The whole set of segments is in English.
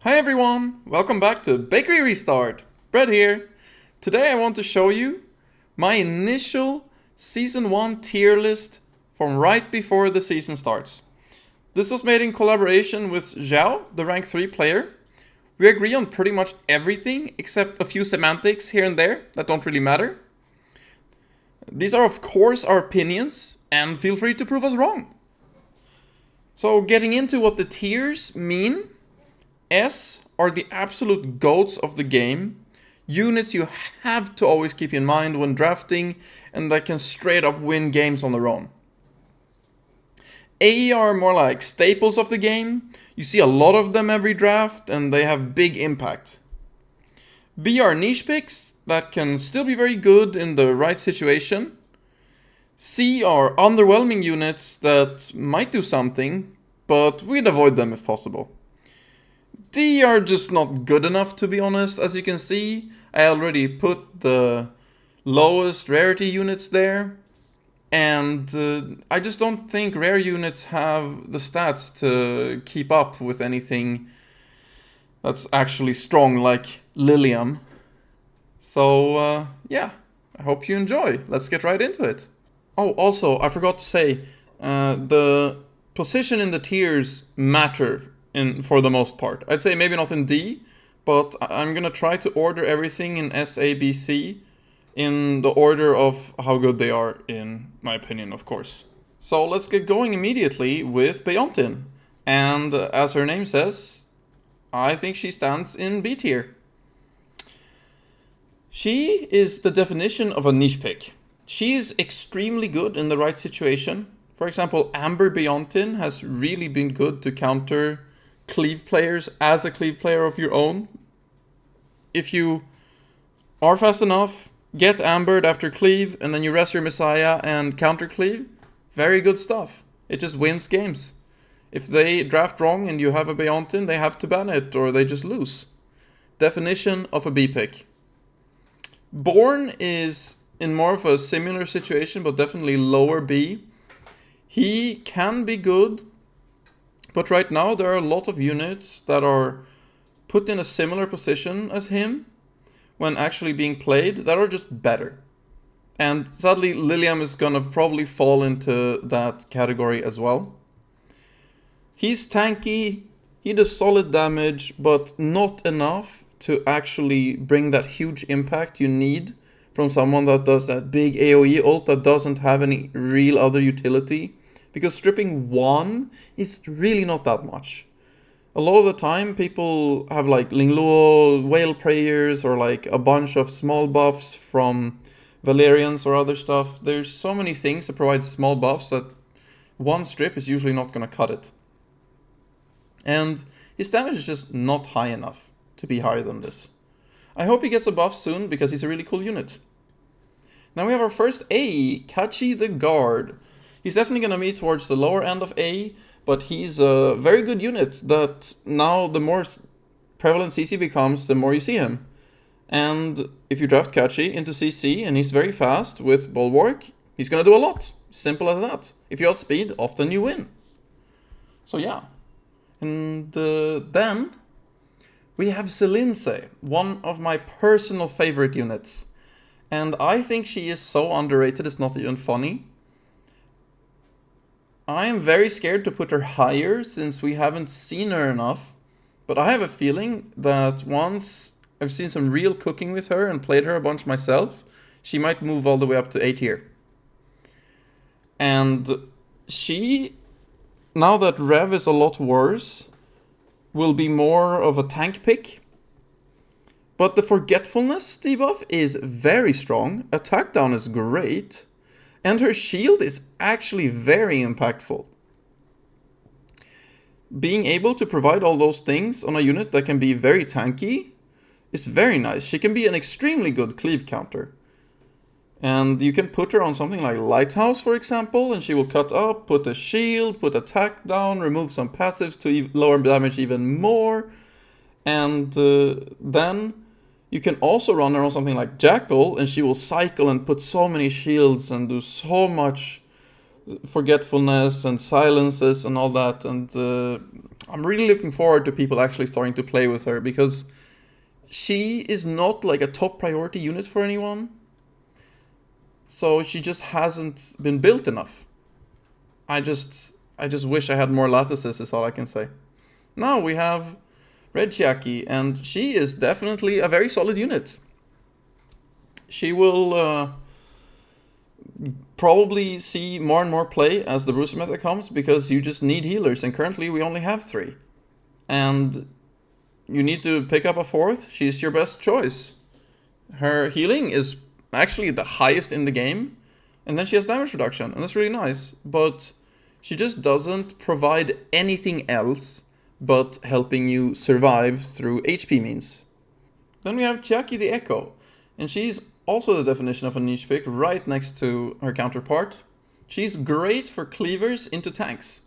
Hi everyone, welcome back to Bakery Restart. Brett here. Today I want to show you my initial Season 1 tier list from right before the season starts. This was made in collaboration with Zhao, the rank 3 player. We agree on pretty much everything except a few semantics here and there that don't really matter. These are of course our opinions and feel free to prove us wrong. So getting into what the tiers mean. S are the absolute goats of the game, units you have to always keep in mind when drafting and that can straight up win games on their own. A are more like staples of the game, you see a lot of them every draft and they have big impact. B are niche picks that can still be very good in the right situation. C are underwhelming units that might do something, but we'd avoid them if possible. D are just not good enough, to be honest. As you can see, I already put the lowest rarity units there. And I just don't think rare units have the stats to keep up with anything that's actually strong like Lilium. So yeah, I hope you enjoy. Let's get right into it. Oh, also, I forgot to say, the position in the tiers matter for the most part. I'd say maybe not in D, but I'm gonna try to order everything in S, A, B, C in the order of how good they are, in my opinion, of course. So let's get going immediately with Beyontin. And as her name says, I think she stands in B tier. She is the definition of a niche pick. She's extremely good in the right situation. For example, Amber Beyontin has really been good to counter cleave players as a cleave player of your own. If you are fast enough, get ambered after cleave, and then you rest your Messiah and counter cleave, very good stuff. It just wins games. If they draft wrong and you have a Beyontin, they have to ban it or they just lose. Definition of a B pick. Born is in more of a similar situation, but definitely lower B. He can be good, but right now there are a lot of units that are put in a similar position as him when actually being played that are just better. And sadly, Lilium is gonna probably fall into that category as well. He's tanky, he does solid damage, but not enough to actually bring that huge impact you need from someone that does that big AoE ult that doesn't have any real other utility. Because stripping 1 is really not that much. A lot of the time people have like Lingluo, Whale Prayers, or like a bunch of small buffs from Valerians or other stuff. There's so many things that provide small buffs that one strip is usually not going to cut it. And his damage is just not high enough to be higher than this. I hope he gets a buff soon because he's a really cool unit. Now we have our first A, Kachi the Guard. He's definitely going to be towards the lower end of A, but he's a very good unit that now the more prevalent CC becomes, the more you see him. And if you draft Kachi into CC and he's very fast with Bulwark, he's going to do a lot. Simple as that. If you outspeed, often you win. So yeah. And then we have Selinse, one of my personal favorite units. And I think she is so underrated, it's not even funny. I am very scared to put her higher since we haven't seen her enough. But I have a feeling that once I've seen some real cooking with her and played her a bunch myself, she might move all the way up to A tier. And she, now that Rev is a lot worse, will be more of a tank pick. But the forgetfulness debuff is very strong, attack down is great, and her shield is actually very impactful. Being able to provide all those things on a unit that can be very tanky is very nice. She can be an extremely good cleave counter. And you can put her on something like Lighthouse, for example, and she will cut up, put a shield, put attack down, remove some passives to lower damage even more. And then you can also run her on something like Jackal, and she will cycle and put so many shields and do so much forgetfulness and silences and all that. And I'm really looking forward to people actually starting to play with her, because she is not like a top priority unit for anyone. So she just hasn't been built enough. I just wish I had more lattices, is all I can say. Now we have Red Chiaki, and she is definitely a very solid unit. She will probably see more and more play as the Bruiser meta comes, because you just need healers, and currently we only have 3. And you need to pick up a 4th, she's your best choice. Her healing is actually the highest in the game, and then she has damage reduction, and that's really nice, but she just doesn't provide anything else but helping you survive through HP means. Then we have Chiaki the Echo, and she's also the definition of a niche pick, right next to her counterpart. She's great for cleavers into tanks.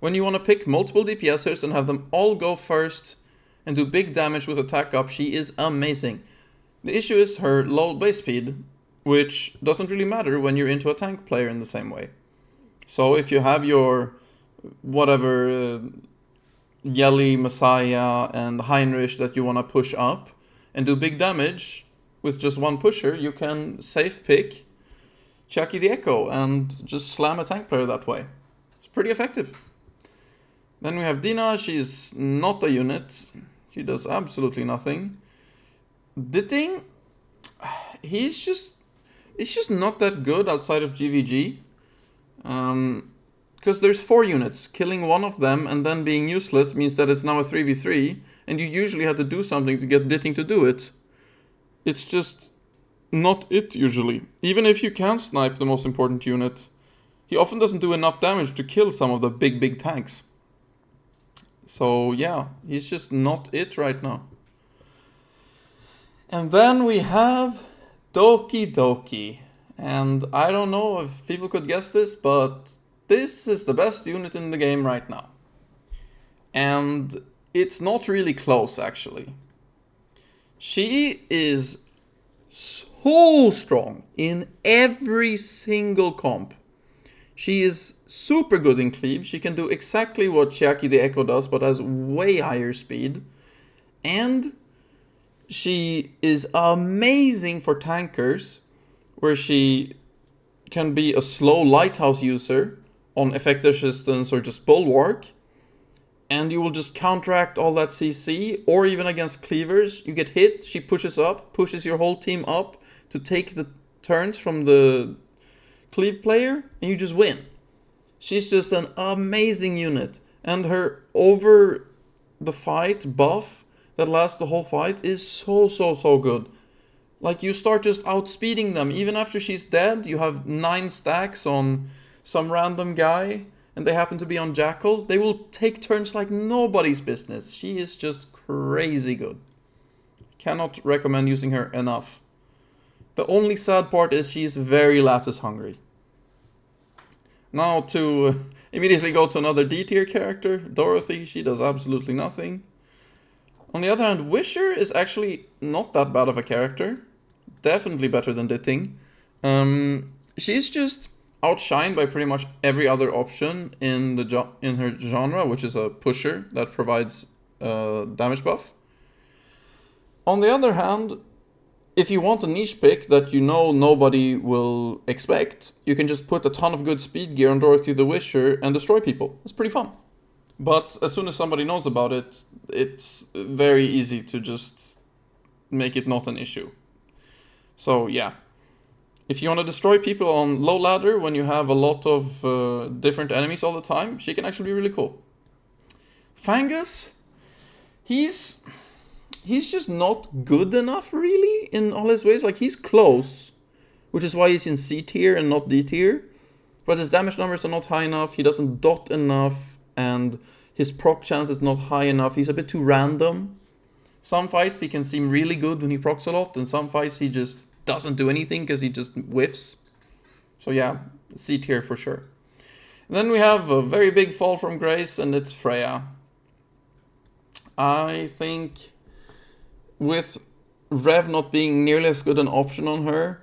When you want to pick multiple DPSers and have them all go first and do big damage with attack up, she is amazing. The issue is her low base speed, which doesn't really matter when you're into a tank player in the same way. So if you have your whatever Yelly, Messiah and Heinrich that you want to push up and do big damage with just one pusher, you can safe pick Chiaki the Echo and just slam a tank player that way. It's pretty effective. Then we have Dina. She's not a unit. She does absolutely nothing. Ditting, it's just not that good outside of GVG. Because there's 4 units. Killing one of them and then being useless means that it's now a 3v3, and you usually have to do something to get Ditting to do it. It's just not it usually. Even if you can snipe the most important unit, he often doesn't do enough damage to kill some of the big tanks. So yeah, he's just not it right now. And then we have Doki Doki. And I don't know if people could guess this, but this is the best unit in the game right now. And it's not really close, actually. She is so strong in every single comp. She is super good in cleave. She can do exactly what Chiaki the Echo does, but has way higher speed. And she is amazing for tankers, where she can be a slow lighthouse user on effective resistance or just bulwark, and you will just counteract all that CC, or even against cleavers. You get hit, she pushes up, pushes your whole team up to take the turns from the cleave player, and you just win. She's just an amazing unit, and her over the fight buff that lasts the whole fight is so good. Like, you start just outspeeding them. Even after she's dead, you have 9 stacks on some random guy, and they happen to be on Jackal. They will take turns like nobody's business. She is just crazy good. Cannot recommend using her enough. The only sad part is she's very lattice hungry. Now to immediately go to another D tier character, Dorothy. She does absolutely nothing. On the other hand, Wisher is actually not that bad of a character. Definitely better than Ditting. She's just outshined by pretty much every other option in her genre, which is a pusher that provides damage buff. On the other hand, if you want a niche pick that you know nobody will expect, you can just put a ton of good speed gear on Dorothy the Wisher and destroy people. It's pretty fun. But as soon as somebody knows about it, it's very easy to just make it not an issue. So yeah, if you want to destroy people on low ladder when you have a lot of different enemies all the time, she can actually be really cool. Fangus, he's just not good enough really in all his ways. Like, he's close, which is why he's in C tier and not D tier. But his damage numbers are not high enough, he doesn't dot enough, and his proc chance is not high enough. He's a bit too random. Some fights he can seem really good when he procs a lot, and some fights he just doesn't do anything because he just whiffs. So yeah, C tier for sure. And then we have a very big fall from grace, and it's Freya. I think with Rev not being nearly as good an option on her,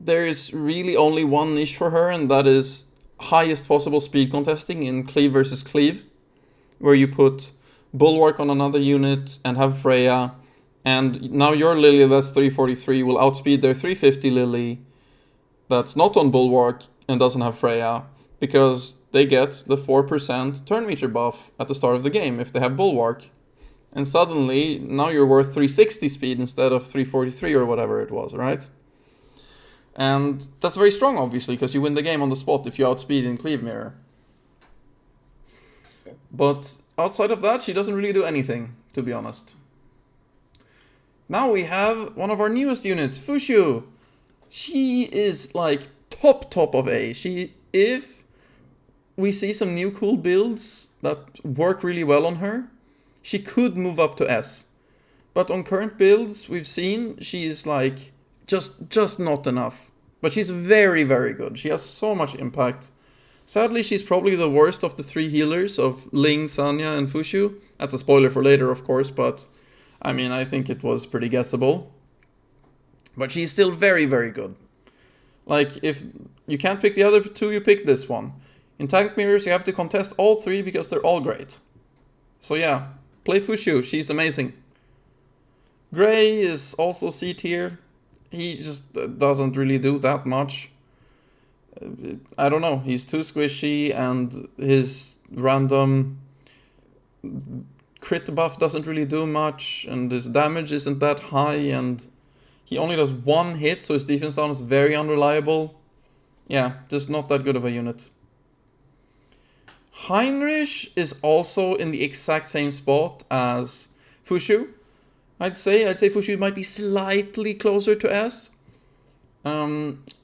there is really only one niche for her, and that is highest possible speed contesting in cleave versus cleave. where you put Bulwark on another unit and have Freya, and now your Lily that's 343 will outspeed their 350 Lily that's not on Bulwark and doesn't have Freya, because they get the 4% turn meter buff at the start of the game if they have Bulwark. And suddenly, now you're worth 360 speed instead of 343 or whatever it was, right? And that's very strong, obviously, because you win the game on the spot if you outspeed in Cleave Mirror. But outside of that, she doesn't really do anything, to be honest. Now we have one of our newest units, Fushu. She is like top of A. If we see some new cool builds that work really well on her, she could move up to S. But on current builds we've seen, she is like just not enough. But she's very, very good. She has so much impact. Sadly, she's probably the worst of the three healers of Ling, Sanya, and Fushu. That's a spoiler for later, of course, but I mean, I think it was pretty guessable. But she's still very, very good. Like, if you can't pick the other two, you pick this one. In Tank Mirrors, you have to contest all three because they're all great. So yeah, play Fushu, she's amazing. Gray is also C tier. He just doesn't really do that much. I don't know, he's too squishy and his random crit buff doesn't really do much and his damage isn't that high and he only does one hit, so his defense down is very unreliable. Yeah, just not that good of a unit. Heinrich is also in the exact same spot as Fushu. I'd say Fushu might be slightly closer to S.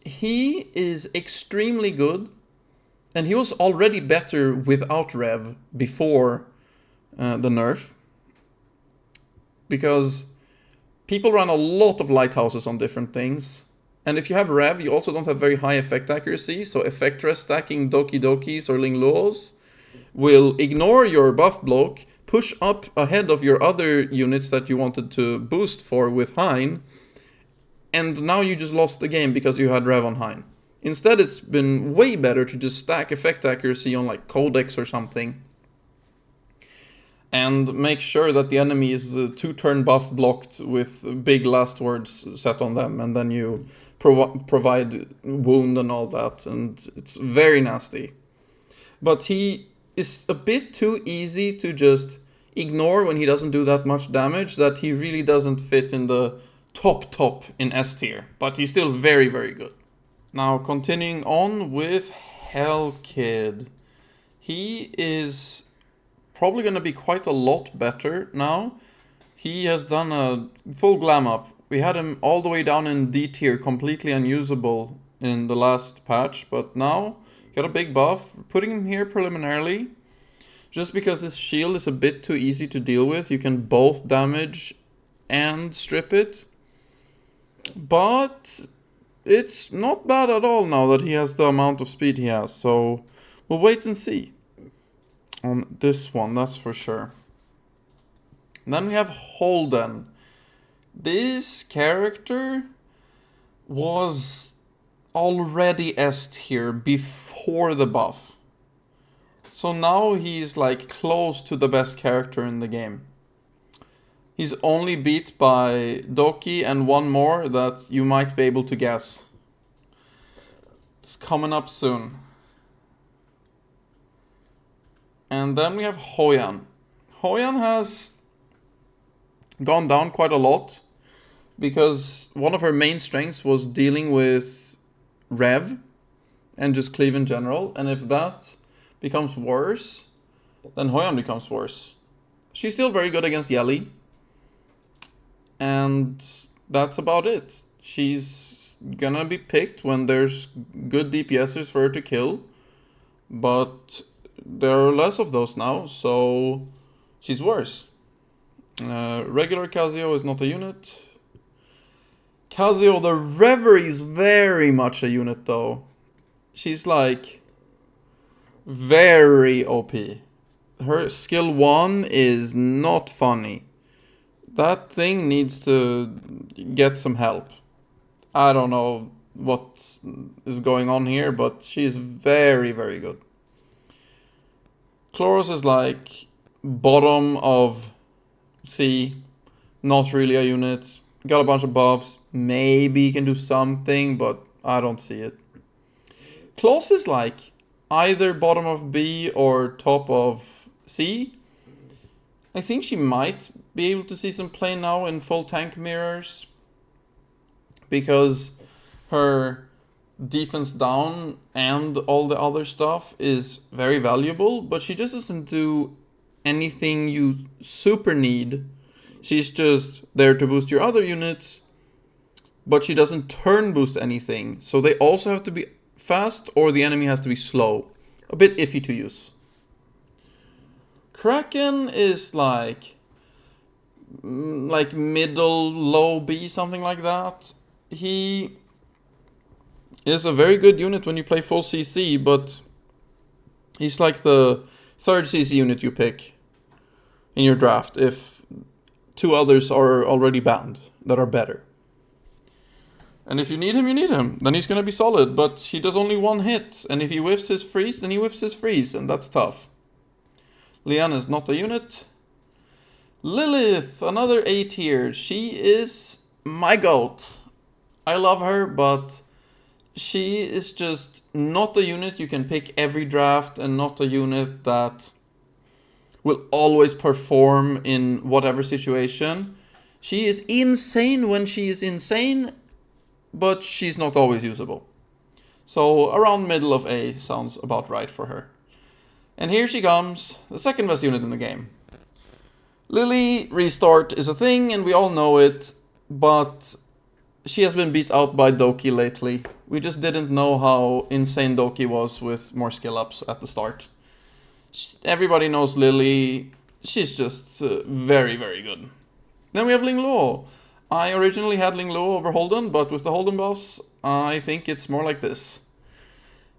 He is extremely good, and he was already better without Rev before the nerf, because people run a lot of lighthouses on different things, and if you have Rev, you also don't have very high effect accuracy, so effect rest stacking Doki Dokis or Ling Luos will ignore your buff block, push up ahead of your other units that you wanted to boost for with Hein, and now you just lost the game because you had Rev on Hein. Instead, it's been way better to just stack effect accuracy on like Codex or something, and make sure that the enemy is 2-turn buff blocked with big last words set on them, and then you provide wound and all that, and it's very nasty. But he is a bit too easy to just ignore when he doesn't do that much damage, that he really doesn't fit in the top in S tier, but he's still very, very good. Now continuing on with Hellkid. He is probably going to be quite a lot better now. He has done a full glam up. We had him all the way down in D tier, completely unusable in the last patch, but now got a big buff. Putting him here preliminarily, just because his shield is a bit too easy to deal with. You can both damage and strip it. But it's not bad at all now that he has the amount of speed he has. So we'll wait and see on this one, that's for sure. And then we have Holden. This character was already S tier before the buff. So now he's like close to the best character in the game. He's only beat by Doki and one more that you might be able to guess. It's coming up soon. And then we have Hoyan. Hoyan has gone down quite a lot because one of her main strengths was dealing with Rev and just cleave in general. And if that becomes worse, then Hoyan becomes worse. She's still very good against Yelly. And that's about it. She's gonna be picked when there's good DPSers for her to kill. But there are less of those now, so she's worse. Regular Kazio is not a unit. Kazio the Reverie is very much a unit though. She's like very OP. Her skill 1 is not funny. That thing needs to get some help. I don't know what is going on here, but she's very, very good. Chloros is like bottom of C, not really a unit. Got a bunch of buffs. Maybe can do something, but I don't see it. Claus is like either bottom of B or top of C. I think she might be able to see some play now in full tank mirrors, because her defense down and all the other stuff is very valuable, but she just doesn't do anything you super need. She's just there to boost your other units, but she doesn't turn boost anything. So they also have to be fast or the enemy has to be slow. A bit iffy to use. Kraken is like middle, low B, something like that. He is a very good unit when you play full CC, but he's like the third CC unit you pick in your draft if two others are already banned that are better. And if you need him, you need him. Then he's gonna be solid, but he does only one hit, and if he whiffs his freeze, then he whiffs his freeze, and that's tough. Leanne is not a unit. Lilith, another A tier. She is my goat. I love her, but she is just not a unit you can pick every draft, and not a unit that will always perform in whatever situation. She is insane when she is insane, but she's not always usable. So around middle of A sounds about right for her. And here she comes, the second best unit in the game. Lily restart is a thing and we all know it, but she has been beat out by Doki lately. We just didn't know how insane Doki was with more skill ups at the start. Everybody knows Lily, she's just very, very good. Then we have Ling Luo. I originally had Ling Luo over Holden, but with the Holden boss, I think it's more like this.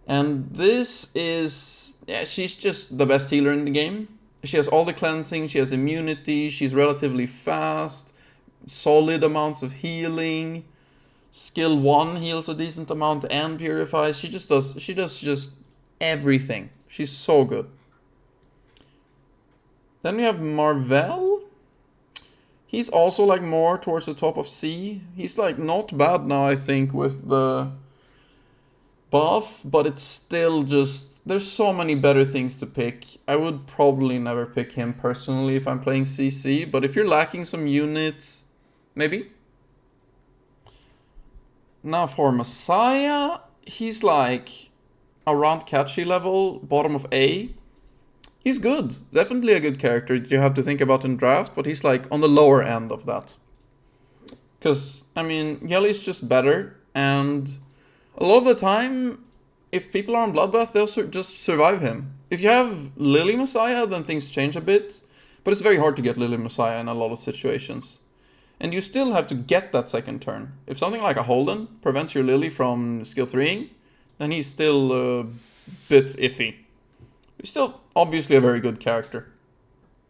And this is, yeah, she's just the best healer in the game. She has all the cleansing, she has immunity, she's relatively fast, solid amounts of healing. Skill 1 heals a decent amount and purifies. She does just everything. She's so good. Then we have Marvel. He's also like more towards the top of C. He's like not bad now, I think, with the buff, but it's still just, there's so many better things to pick. I would probably never pick him personally if I'm playing CC, but if you're lacking some units, maybe. Now for Messiah, he's like around catchy level, bottom of A. He's good, definitely a good character you have to think about in draft, but he's like on the lower end of that. Because, I mean, Yellie's just better, and a lot of the time, if people are on Bloodbath, they'll just survive him. If you have Lily Messiah, then things change a bit, but it's very hard to get Lily Messiah in a lot of situations. And you still have to get that second turn. If something like a Holden prevents your Lily from skill 3ing, then he's still a bit iffy. He's still obviously a very good character.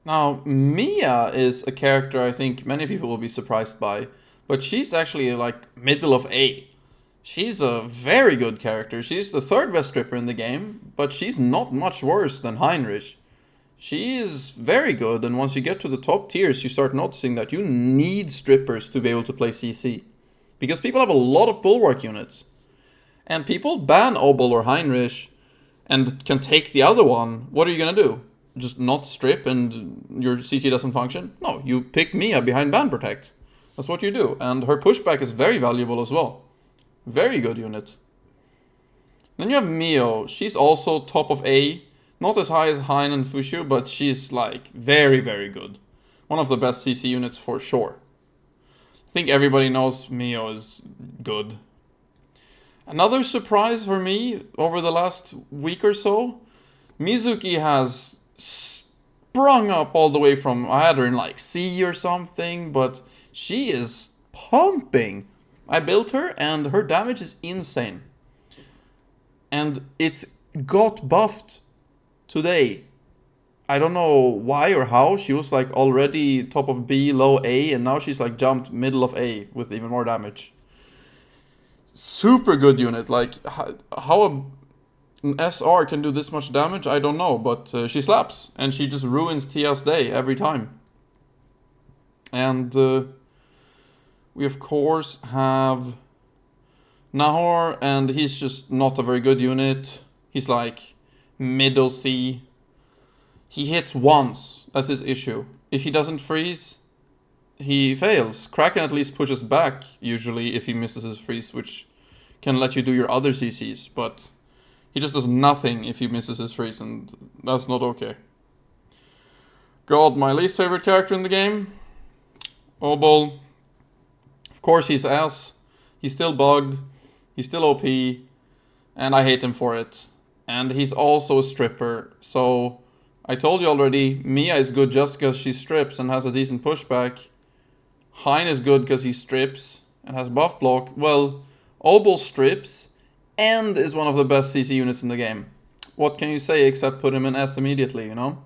Now, Mia is a character I think many people will be surprised by, but she's actually like middle of A. She's a very good character. She's the third best stripper in the game, but she's not much worse than Heinrich. She is very good, and once you get to the top tiers, you start noticing that you need strippers to be able to play CC. Because people have a lot of bulwark units. And people ban Obol or Heinrich and can take the other one. What are you gonna do? Just not strip and your CC doesn't function? No, you pick Mia behind ban protect. That's what you do. And her pushback is very valuable as well. Very good unit. Then you have Mio. She's also top of A. Not as high as Hein and Fushu, but she's like very, very good. One of the best CC units for sure. I think everybody knows Mio is good. Another surprise for me over the last week or so, Mizuki has sprung up all the way from, I had her in like C or something, but she is pumping. I built her and her damage is insane. And it got buffed today. I don't know why or how. She was like already top of B, low A, and now she's like jumped middle of A with even more damage. Super good unit. Like how an SR can do this much damage, I don't know, but she slaps, and she just ruins Tia's day every time. And we of course have Nahor, and he's just not a very good unit. He's like middle C. He hits once, that's his issue. If he doesn't freeze, he fails. Kraken at least pushes back, usually, if he misses his freeze, which can let you do your other CCs, but he just does nothing if he misses his freeze, and that's not okay. God, my least favorite character in the game, Obol. Of course he's ass. He's still bugged. He's still OP. And I hate him for it. And he's also a stripper. So, I told you already, Mia is good just because she strips and has a decent pushback. Hein is good because he strips and has buff block. Well, Obol strips and is one of the best CC units in the game. What can you say except put him in S immediately, you know?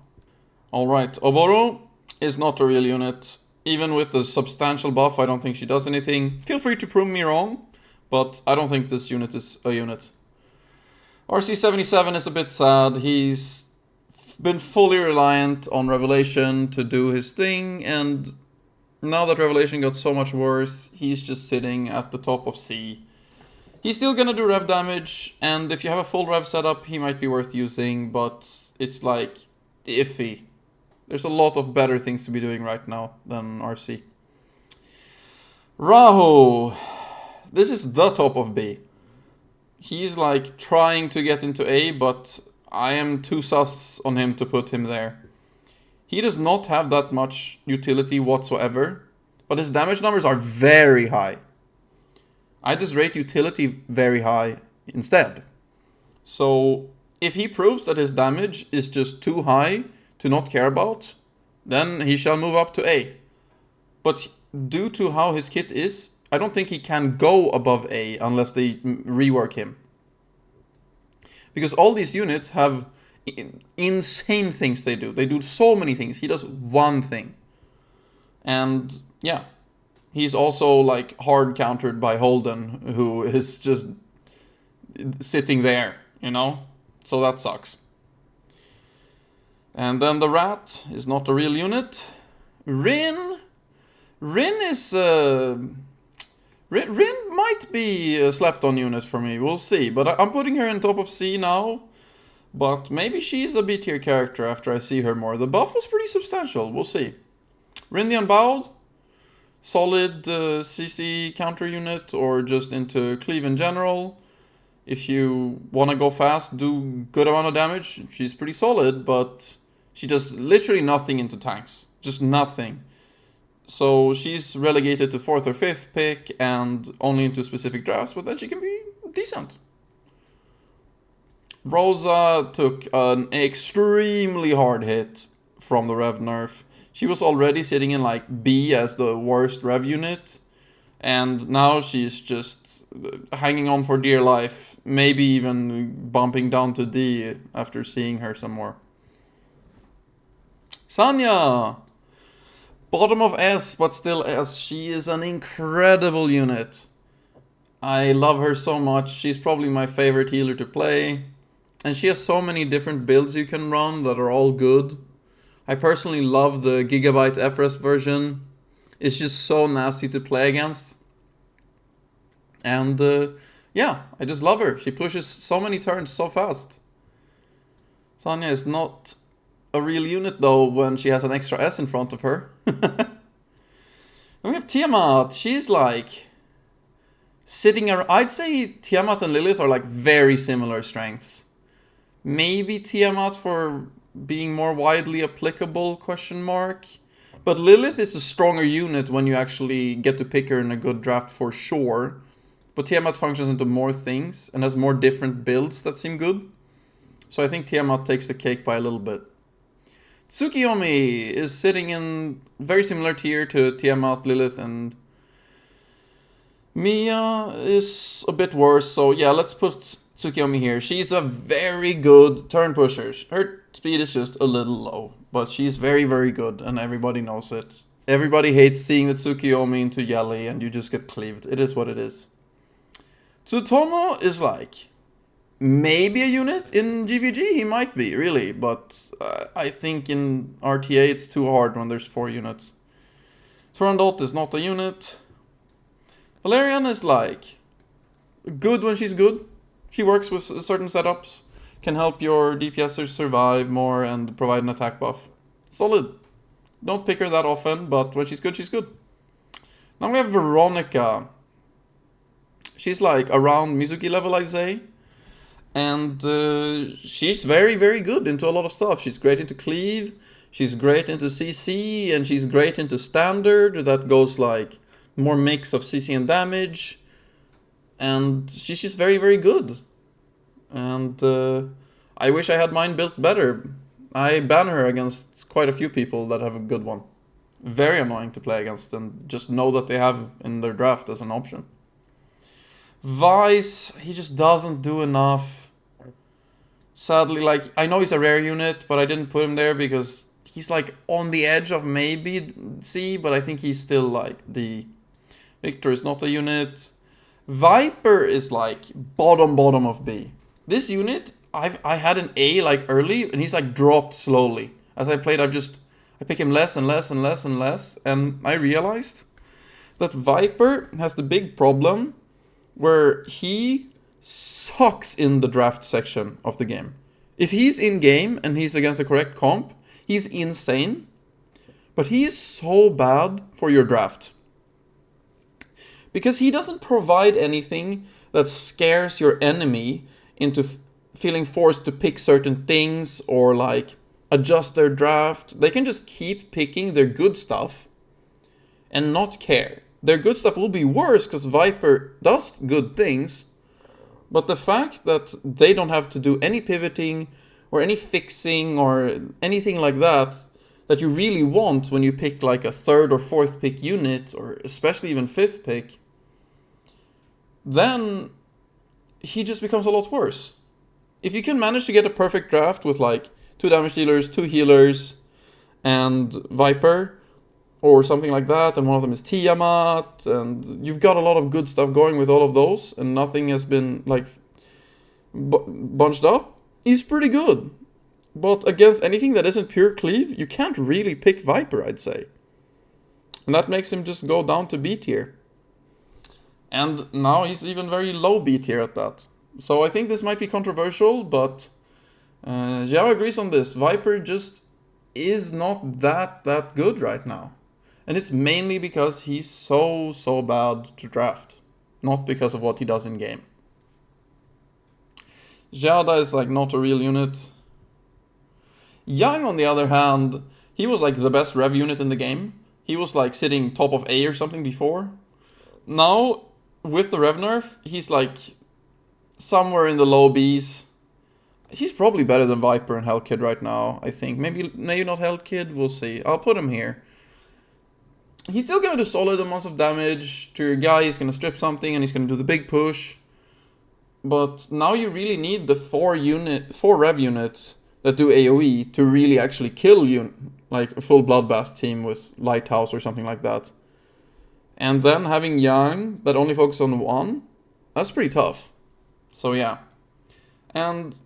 Alright, Oboro is not a real unit. Even with the substantial buff, I don't think she does anything. Feel free to prove me wrong, but I don't think this unit is a unit. RC77 is a bit sad. He's been fully reliant on Revelation to do his thing, and now that Revelation got so much worse, he's just sitting at the top of C. He's still gonna do rev damage, and if you have a full rev setup, he might be worth using, but it's like iffy. There's a lot of better things to be doing right now than RC. Rahu. This is the top of B. He's like trying to get into A, but I am too sus on him to put him there. He does not have that much utility whatsoever, but his damage numbers are very high. I just rate utility very high instead. So if he proves that his damage is just too high to not care about, then he shall move up to A. But due to how his kit is, I don't think he can go above A unless they rework him. Because all these units have insane things they do. They do so many things. He does one thing. And yeah, he's also like hard countered by Holden, who is just sitting there, you know? So that sucks. And then the rat is not a real unit. Rin is Rin might be a slept on unit for me, we'll see. But I'm putting her in top of C now. But maybe she's a B tier character after I see her more. The buff was pretty substantial, we'll see. Rin the Unbowed, solid CC counter unit or just into cleave in general. If you want to go fast, do good amount of damage. She's pretty solid, but she does literally nothing into tanks. Just nothing. So she's relegated to 4th or 5th pick and only into specific drafts, but then she can be decent. Rosa took an extremely hard hit from the rev nerf. She was already sitting in like B as the worst rev unit, and now she's just hanging on for dear life, maybe even bumping down to D after seeing her some more. Sanya! Bottom of S, but still S. She is an incredible unit. I love her so much. She's probably my favorite healer to play. And she has so many different builds you can run that are all good. I personally love the Gigabyte FRS version. It's just so nasty to play against. And yeah, I just love her. She pushes so many turns so fast. Sanya is not a real unit though when she has an extra S in front of her. Then we have Tiamat. She's like sitting around. I'd say Tiamat and Lilith are like very similar strengths. Maybe Tiamat for being more widely applicable, question mark. But Lilith is a stronger unit when you actually get to pick her in a good draft for sure. But Tiamat functions into more things and has more different builds that seem good. So I think Tiamat takes the cake by a little bit. Tsukiyomi is sitting in very similar tier to Tiamat, Lilith, and Mia is a bit worse. So yeah, let's put Tsukiyomi here. She's a very good turn pusher. Her speed is just a little low, but she's very, very good, and everybody knows it. Everybody hates seeing the Tsukiyomi into Yelly, and you just get cleaved. It is what it is. Tsutomo is like maybe a unit in GVG, he might be, really, but I think in RTA it's too hard when there's 4 units. Turandot is not a unit. Valerian is like good when she's good. She works with certain setups, can help your DPSers survive more and provide an attack buff. Solid. Don't pick her that often, but when she's good, she's good. Now we have Veronica. She's like around Mizuki level, I'd say. And she's very, very good into a lot of stuff. She's great into cleave, she's great into CC, and she's great into standard. That goes like more mix of CC and damage. And she's just very, very good. And I wish I had mine built better. I ban her against quite a few people that have a good one. Very annoying to play against and just know that they have in their draft as an option. Vice, he just doesn't do enough. Sadly, like, I know he's a rare unit, but I didn't put him there because he's like on the edge of maybe C, but I think he's still like D. Victor is not a unit. Viper is like bottom of B. This unit, I had an A like early, and he's like dropped slowly. As I played, I pick him less and less and less and less, and I realized that Viper has the big problem where he sucks in the draft section of the game. If he's in game and he's against the correct comp, he's insane, but he is so bad for your draft. Because he doesn't provide anything that scares your enemy into feeling forced to pick certain things or like adjust their draft. They can just keep picking their good stuff and not care. Their good stuff will be worse because Viper does good things, but the fact that they don't have to do any pivoting or any fixing or anything like that you really want when you pick like a 3rd or 4th pick unit, or especially even 5th pick, then he just becomes a lot worse. If you can manage to get a perfect draft with like 2 damage dealers, 2 healers, and Viper, or something like that, and one of them is Tiamat, and you've got a lot of good stuff going with all of those, and nothing has been like bunched up, he's pretty good. But against anything that isn't pure cleave, you can't really pick Viper, I'd say. And that makes him just go down to B tier. And now he's even very low B tier at that. So I think this might be controversial, but Xiao agrees on this. Viper just is not that good right now. And it's mainly because he's so bad to draft. Not because of what he does in game. Xiaoda is like not a real unit. Yang, on the other hand, he was like the best rev unit in the game. He was like sitting top of A or something before. Now, with the rev nerf, he's like somewhere in the low Bs. He's probably better than Viper and Hellkid right now, I think. Maybe not Hellkid, we'll see. I'll put him here. He's still gonna do solid amounts of damage to your guy. He's gonna strip something and he's gonna do the big push. But now you really need the 4 rev units that do AoE to really actually kill you, like a full bloodbath team with Lighthouse or something like that. And then having Yang that only focuses on 1, that's pretty tough. So yeah. And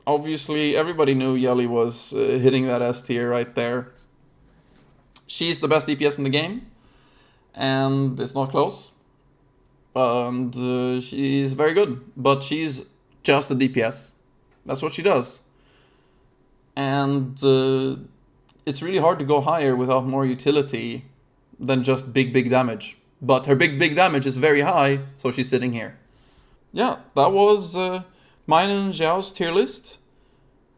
obviously everybody knew Yelly was hitting that S tier right there. She's the best DPS in the game, and it's not close. And she's very good, but she's just a DPS. That's what she does. And it's really hard to go higher without more utility than just big damage. But her big damage is very high, so she's sitting here. Yeah, that was mine and Xiao's tier list.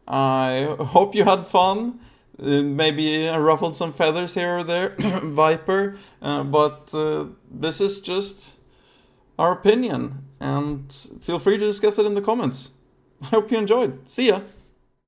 I hope you had fun. Maybe ruffled some feathers here or there, Viper. But this is just our opinion. And feel free to discuss it in the comments. I hope you enjoyed. See ya!